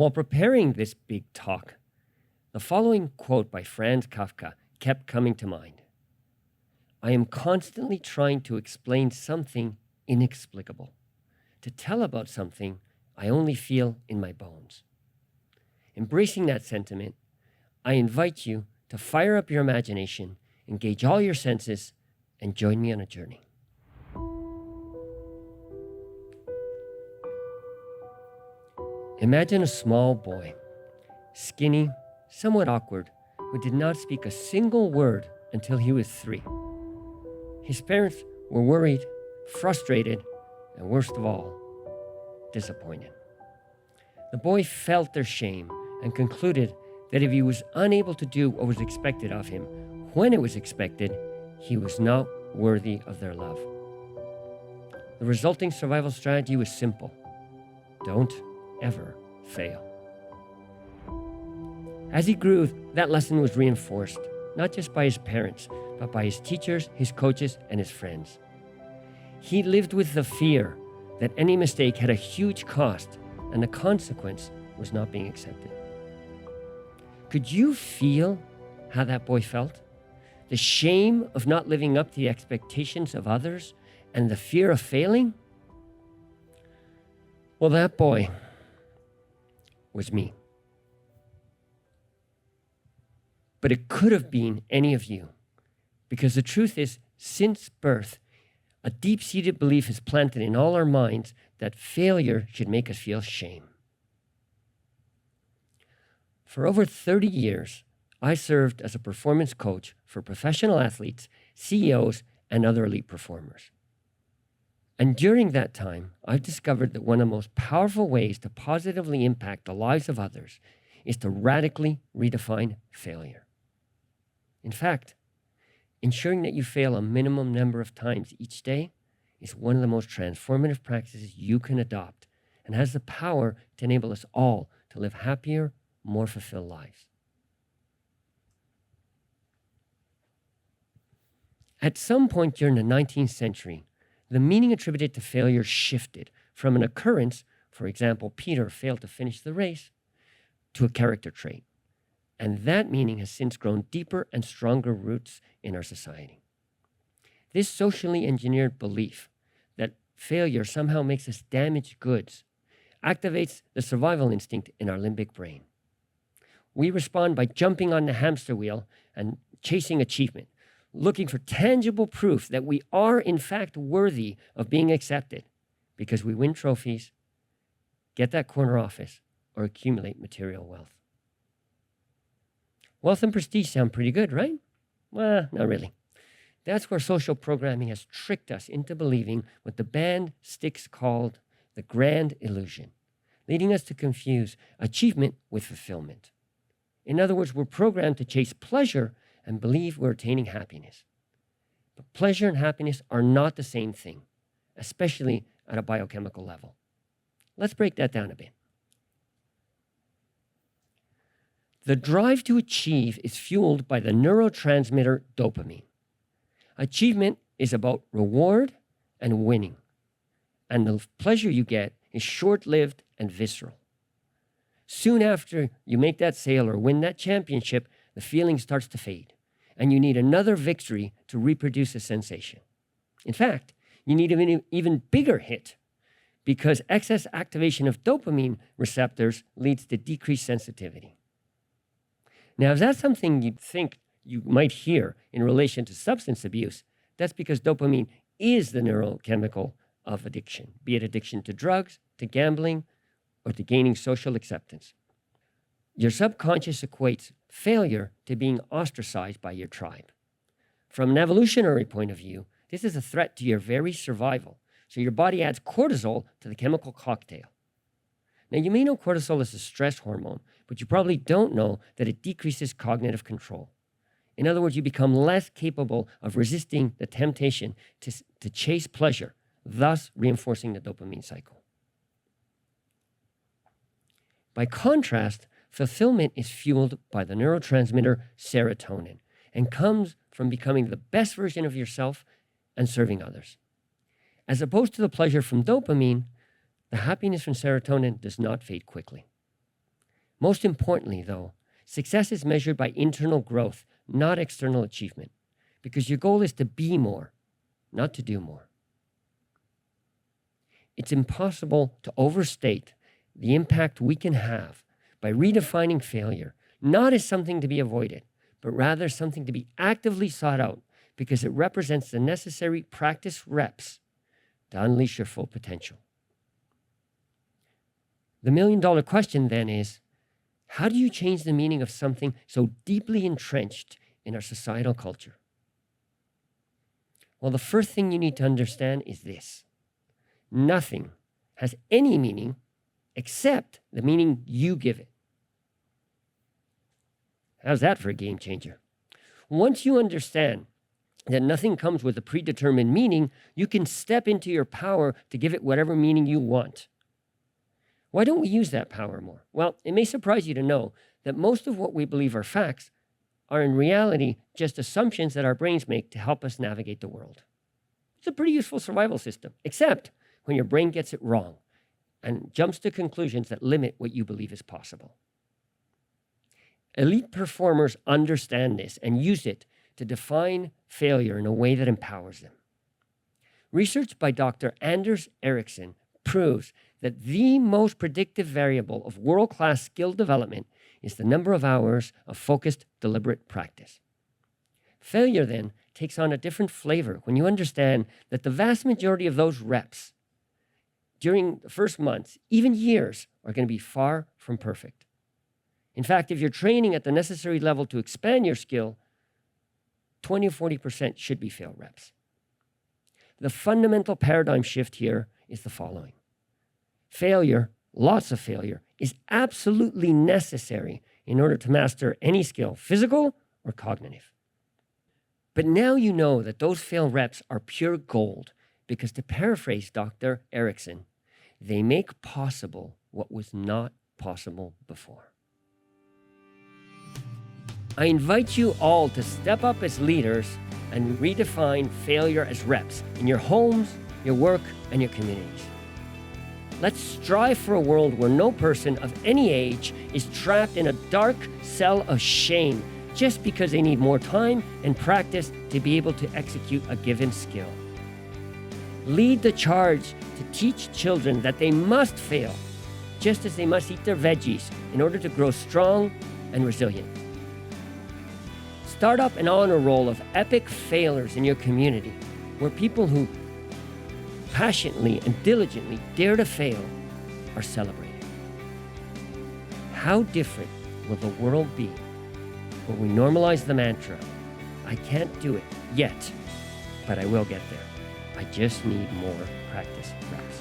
While preparing this big talk, the following quote by Franz Kafka kept coming to mind. I am constantly trying to explain something inexplicable, to tell about something I only feel in my bones. Embracing that sentiment, I invite you to fire up your imagination, engage all your senses, and join me on a journey. Imagine a small boy, skinny, somewhat awkward, who did not speak a single word until he was 3. His parents were worried, frustrated, and worst of all, disappointed. The boy felt their shame and concluded that if he was unable to do what was expected of him when it was expected, he was not worthy of their love. The resulting survival strategy was simple. Don't ever fail. As he grew, that lesson was reinforced, not just by his parents, but by his teachers, his coaches, and his friends. He lived with the fear that any mistake had a huge cost, and the consequence was not being accepted. Could you feel how that boy felt? The shame of not living up to the expectations of others and the fear of failing? Well, that boy was me. But it could have been any of you, because the truth is, since birth, a deep-seated belief is planted in all our minds that failure should make us feel shame. For over 30 years, I served as a performance coach for professional athletes, CEOs, and other elite performers. And during that time, I've discovered that one of the most powerful ways to positively impact the lives of others is to radically redefine failure. In fact, ensuring that you fail a minimum number of times each day is one of the most transformative practices you can adopt and has the power to enable us all to live happier, more fulfilled lives. At some point during the 19th century, the meaning attributed to failure shifted from an occurrence, for example, Peter failed to finish the race, to a character trait. And that meaning has since grown deeper and stronger roots in our society. This socially engineered belief that failure somehow makes us damaged goods activates the survival instinct in our limbic brain. We respond by jumping on the hamster wheel and chasing achievement, looking for tangible proof that we are in fact worthy of being accepted because we win trophies, get that corner office, or accumulate material wealth. Wealth and prestige sound pretty good, right? Well, not really. That's where social programming has tricked us into believing what the band Styx called the grand illusion, leading us to confuse achievement with fulfillment. In other words, we're programmed to chase pleasure and believe we're attaining happiness. But pleasure and happiness are not the same thing, especially at a biochemical level. Let's break that down a bit. The drive to achieve is fueled by the neurotransmitter dopamine. Achievement is about reward and winning, and the pleasure you get is short-lived and visceral. Soon after you make that sale or win that championship, the feeling starts to fade, and you need another victory to reproduce the sensation. In fact, you need an even bigger hit because excess activation of dopamine receptors leads to decreased sensitivity. Now, if that's something you'd think you might hear in relation to substance abuse, that's because dopamine is the neurochemical of addiction, be it addiction to drugs, to gambling, or to gaining social acceptance. Your subconscious equates failure to being ostracized by your tribe. From an evolutionary point of view, this is a threat to your very survival, so your body adds cortisol to the chemical cocktail. Now, you may know cortisol is a stress hormone, but you probably don't know that it decreases cognitive control. In other words, you become less capable of resisting the temptation to chase pleasure, thus reinforcing the dopamine cycle. By contrast, fulfillment is fueled by the neurotransmitter serotonin and comes from becoming the best version of yourself and serving others. As opposed to the pleasure from dopamine, the happiness from serotonin does not fade quickly. Most importantly, though, success is measured by internal growth, not external achievement, because your goal is to be more, not to do more. It's impossible to overstate the impact we can have by redefining failure, not as something to be avoided, but rather something to be actively sought out because it represents the necessary practice reps to unleash your full potential. The million-dollar question then is, how do you change the meaning of something so deeply entrenched in our societal culture? Well, the first thing you need to understand is this. Nothing has any meaning except the meaning you give it. How's that for a game changer? Once you understand that nothing comes with a predetermined meaning, you can step into your power to give it whatever meaning you want. Why don't we use that power more? Well, it may surprise you to know that most of what we believe are facts are in reality just assumptions that our brains make to help us navigate the world. It's a pretty useful survival system, except when your brain gets it wrong and jumps to conclusions that limit what you believe is possible. Elite performers understand this and use it to define failure in a way that empowers them. Research by Dr. Anders Ericsson proves that the most predictive variable of world-class skill development is the number of hours of focused, deliberate practice. Failure, then, takes on a different flavor when you understand that the vast majority of those reps during the first months, even years, are going to be far from perfect. In fact, if you're training at the necessary level to expand your skill, 20 or 40% should be fail reps. The fundamental paradigm shift here is the following. Failure, lots of failure, is absolutely necessary in order to master any skill, physical or cognitive. But now you know that those fail reps are pure gold because, to paraphrase Dr. Ericsson, they make possible what was not possible before. I invite you all to step up as leaders and redefine failure as reps in your homes, your work, and your communities. Let's strive for a world where no person of any age is trapped in a dark cell of shame just because they need more time and practice to be able to execute a given skill. Lead the charge to teach children that they must fail, just as they must eat their veggies in order to grow strong and resilient. Start up an honor roll of epic failures in your community, where people who passionately and diligently dare to fail are celebrated. How different will the world be when we normalize the mantra, I can't do it yet, but I will get there. I just need more practice reps.